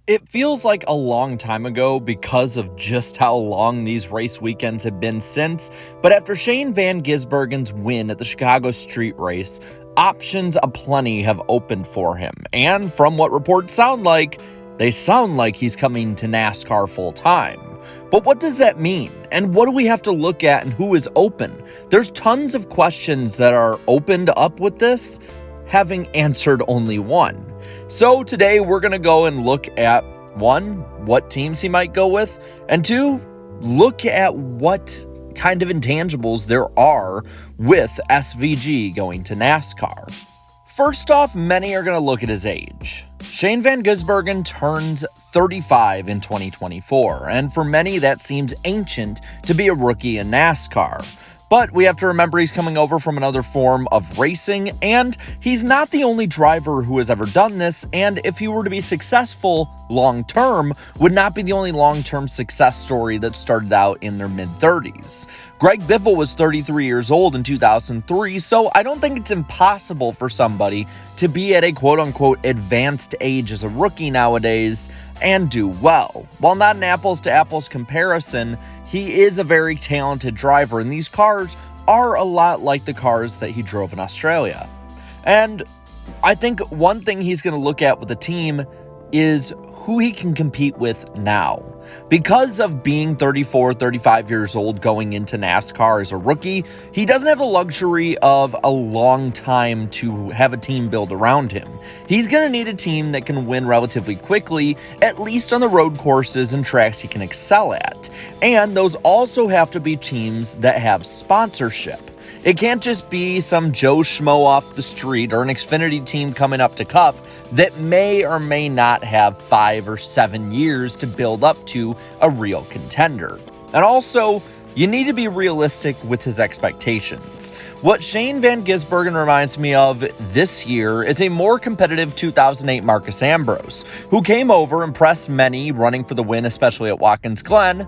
It feels like a long time ago because of just how long these race weekends have been since, but after Shane Van Gisbergen's win at the Chicago Street Race, options aplenty have opened for him, and from what reports sound like, they sound like he's coming to NASCAR full-time. But what does that mean? And what do we have to look at and who is open? There's tons of questions that are opened up with this, having answered only one. So today we're going to go and look at, one, what teams he might go with, and two, look at what kind of intangibles there are with SVG going to NASCAR. First off, many are going to look at his age. Shane Van Gisbergen turns 35 in 2024, and for many that seems ancient to be a rookie in NASCAR. But we have to remember he's coming over from another form of racing, and he's not the only driver who has ever done this, and if he were to be successful long-term, would not be the only long-term success story that started out in their mid-30s. Greg Biffle was 33 years old in 2003, so I don't think it's impossible for somebody to be at a quote-unquote advanced age as a rookie nowadays and do well. While not an apples-to-apples comparison, he is a very talented driver, and these cars are a lot like the cars that he drove in Australia. And I think one thing he's going to look at with the team is who he can compete with now. Because of being 34, 35 years old going into NASCAR as a rookie, he doesn't have the luxury of a long time to have a team build around him. He's going to need a team that can win relatively quickly, at least on the road courses and tracks he can excel at. And those also have to be teams that have sponsorship. It can't just be some Joe Schmo off the street or an Xfinity team coming up to Cup that may or may not have 5 or 7 years to build up to a real contender. And also, you need to be realistic with his expectations. What Shane Van Gisbergen reminds me of this year is a more competitive 2008 Marcus Ambrose, who came over, impressed many running for the win, especially at Watkins Glen,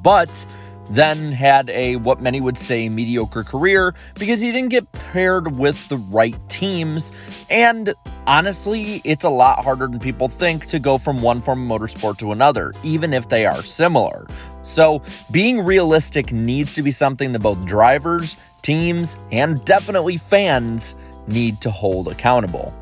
but then had a, what many would say, mediocre career because he didn't get paired with the right teams. And honestly, it's a lot harder than people think to go from one form of motorsport to another, even if they are similar. So being realistic needs to be something that both drivers, teams, and definitely fans need to hold accountable.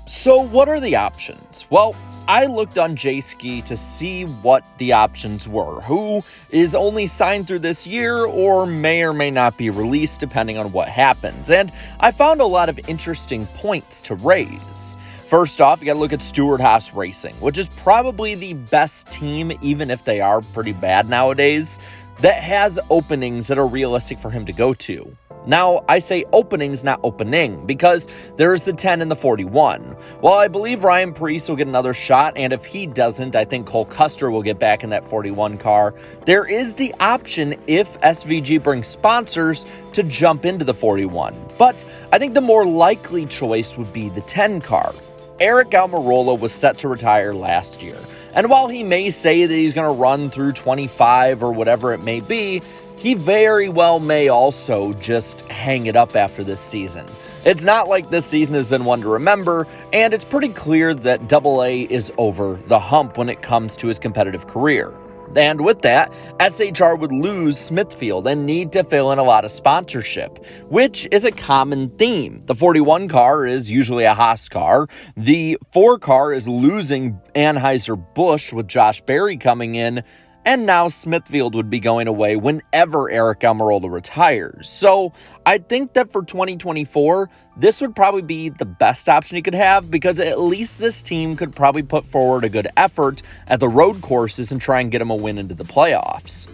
So what are the options? Well, I looked on J-Ski to see what the options were, who is only signed through this year or may not be released depending on what happens, and I found a lot of interesting points to raise. First off, you gotta look at Stewart-Haas Racing, which is probably the best team, even if they are pretty bad nowadays, that has openings that are realistic for him to go to. Now, I say openings, not opening, because there's the 10 and the 41. While I believe Ryan Preece will get another shot, and if he doesn't, I think Cole Custer will get back in that 41 car. There is the option, if SVG brings sponsors, to jump into the 41. But I think the more likely choice would be the 10 car. Aric Almirola was set to retire last year. And while he may say that he's going to run through 25 or whatever it may be, he very well may also just hang it up after this season. It's not like this season has been one to remember, and it's pretty clear that AA is over the hump when it comes to his competitive career. And with that, SHR would lose Smithfield and need to fill in a lot of sponsorship, which is a common theme. The 41 car is usually a Haas car. The 4 car is losing Anheuser-Busch with Josh Berry coming in, and now Smithfield would be going away whenever Aric Almirola retires. So I think that for 2024, this would probably be the best option he could have, because at least this team could probably put forward a good effort at the road courses and try and get him a win into the playoffs.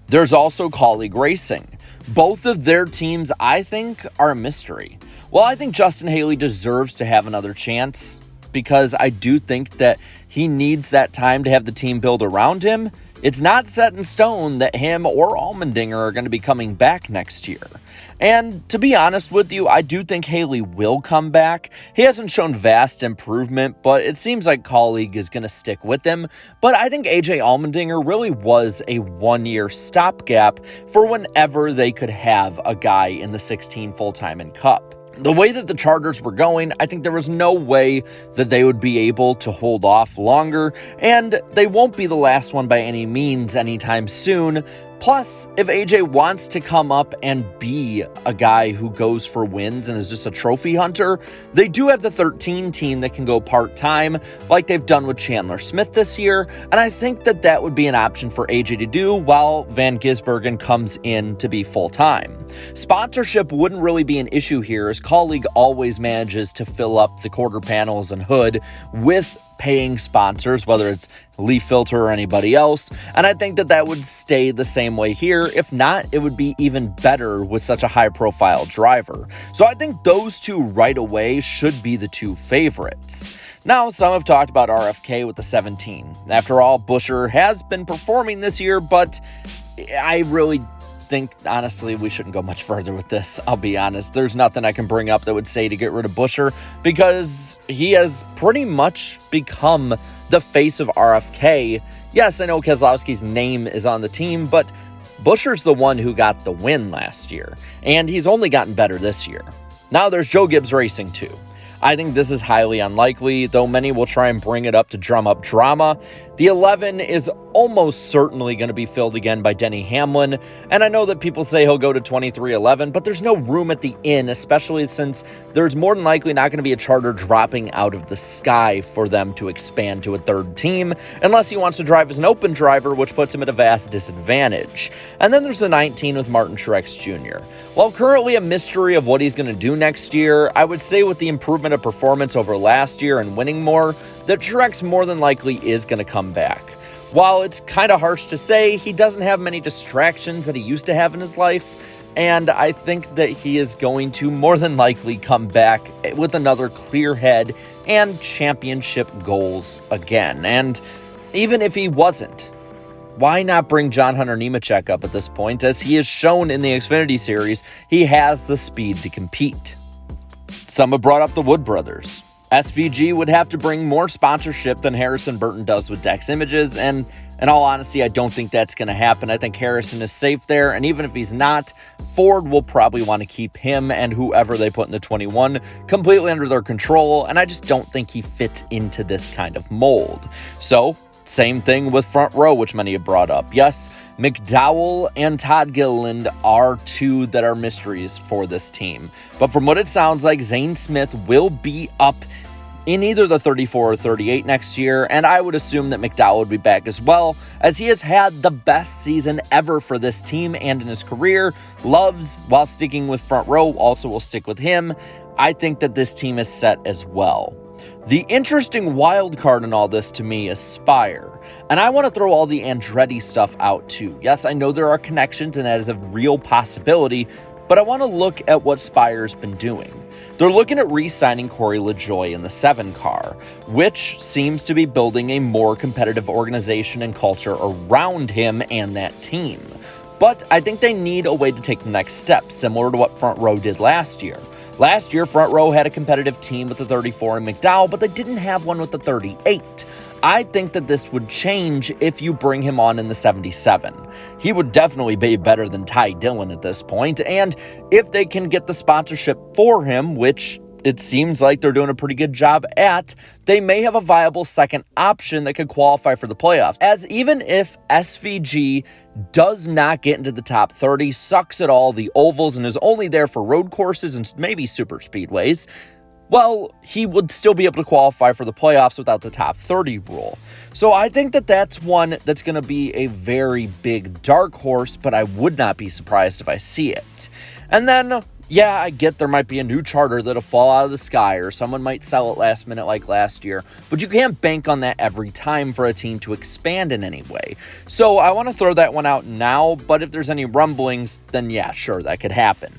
There's also Colleague Racing. Both of their teams, I think, are a mystery. While I think Justin Haley deserves to have another chance, because I do think that he needs that time to have the team build around him, it's not set in stone that him or Allmendinger are going to be coming back next year. And to be honest with you, I do think Haley will come back. He hasn't shown vast improvement, but it seems like Colleague is going to stick with him. But I think AJ Allmendinger really was a one-year stopgap for whenever they could have a guy in the 16 full-time in Cup. The way that the Chargers were going, I think there was no way that they would be able to hold off longer, and they won't be the last one by any means anytime soon. Plus, if AJ wants to come up and be a guy who goes for wins and is just a trophy hunter, they do have the 13 team that can go part-time like they've done with Chandler Smith this year, and I think that that would be an option for AJ to do while Van Gisbergen comes in to be full-time. Sponsorship wouldn't really be an issue here, as Colleague always manages to fill up the quarter panels and hood with paying sponsors, whether it's Leaf Filter or anybody else, and I think that that would stay the same way here. If not, it would be even better with such a high-profile driver. So I think those two right away should be the two favorites. Now, some have talked about RFK with the 17. After all, Buescher has been performing this year, but I really think, honestly, we shouldn't go much further with this. I'll be honest. There's nothing I can bring up that would say to get rid of Buescher, because he has pretty much become the face of RFK. Yes, I know Keselowski's name is on the team, but Buescher's the one who got the win last year, and he's only gotten better this year. Now there's Joe Gibbs Racing too. I think this is highly unlikely, though many will try and bring it up to drum up drama. The 11 is almost certainly going to be filled again by Denny Hamlin, and I know that people say he'll go to 23-11, but there's no room at the inn, especially since there's more than likely not going to be a charter dropping out of the sky for them to expand to a third team, unless he wants to drive as an open driver, which puts him at a vast disadvantage. And then there's the 19 with Martin Truex Jr. While currently a mystery of what he's going to do next year, I would say with the improvement of performance over last year and winning more, that Truex more than likely is going to come back. While it's kind of harsh to say, he doesn't have many distractions that he used to have in his life, and I think that he is going to more than likely come back with another clear head and championship goals again. And even if he wasn't, why not bring John Hunter Nemechek up at this point? As he has shown in the Xfinity Series, he has the speed to compete. Some have brought up the Wood brothers. SVG would have to bring more sponsorship than Harrison Burton does with Dex Images, and in all honesty, I don't think that's going to happen. I think Harrison is safe there, and even if he's not, Ford will probably want to keep him and whoever they put in the 21 completely under their control, and I just don't think he fits into this kind of mold. So, same thing with front row, which many have brought up. Yes, McDowell and Todd Gilliland are two that are mysteries for this team. But from what it sounds like, Zane Smith will be up in either the 34 or 38 next year, and I would assume that McDowell would be back as well, as he has had the best season ever for this team and in his career. Loves, while sticking with front row, also will stick with him. I think that this team is set as well. The interesting wild card in all this to me is Spire, and I want to throw all the Andretti stuff out too. Yes, I know there are connections and that is a real possibility, but I want to look at what Spire's been doing. They're looking at re-signing Corey LaJoie in the 7 car, which seems to be building a more competitive organization and culture around him and that team. But I think they need a way to take the next step, similar to what Front Row did last year. Last year, Front Row had a competitive team with the 34 and McDowell, but they didn't have one with the 38. I think that this would change if you bring him on in the 77. He would definitely be better than Ty Dillon at this point, and if they can get the sponsorship for him, which it seems like they're doing a pretty good job at, they may have a viable second option that could qualify for the playoffs. As even if SVG does not get into the top 30, sucks at all the ovals, and is only there for road courses and maybe super speedways, well, he would still be able to qualify for the playoffs without the top 30 rule. So I think that that's one that's going to be a very big dark horse, but I would not be surprised if I see it. And then, yeah, I get there might be a new charter that'll fall out of the sky, or someone might sell it last minute like last year, but you can't bank on that every time for a team to expand in any way. So I want to throw that one out now, but if there's any rumblings, then yeah, sure, that could happen.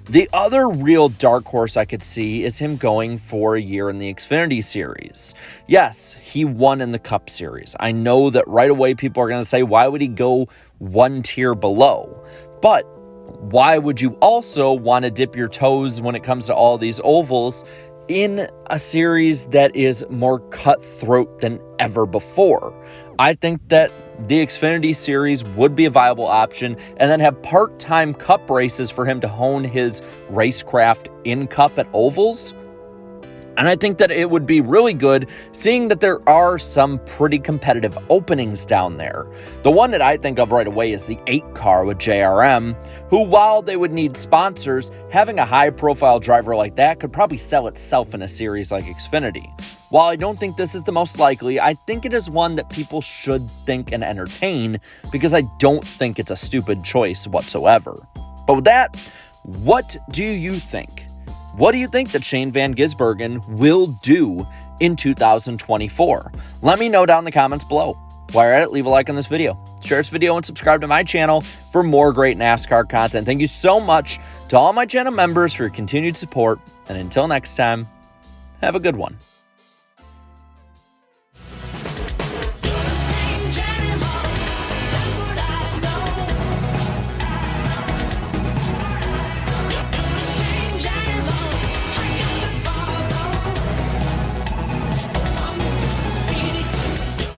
The other real dark horse I could see is him going for a year in the Xfinity Series. Yes, he won in the Cup Series. I know that right away people are going to say, why would he go one tier below? But why would you also want to dip your toes when it comes to all these ovals in a series that is more cutthroat than ever before? I think that the Xfinity Series would be a viable option, and then have part-time Cup races for him to hone his racecraft in Cup at ovals. And I think that it would be really good, seeing that there are some pretty competitive openings down there. The one that I think of right away is the 8 car with JRM, who, while they would need sponsors, having a high-profile driver like that could probably sell itself in a series like Xfinity. While I don't think this is the most likely, I think it is one that people should think and entertain, because I don't think it's a stupid choice whatsoever. But with that, what do you think? What do you think that Shane Van Gisbergen will do in 2024? Let me know down in the comments below. While you're at it, leave a like on this video, share this video, and subscribe to my channel for more great NASCAR content. Thank you so much to all my channel members for your continued support, and until next time, have a good one.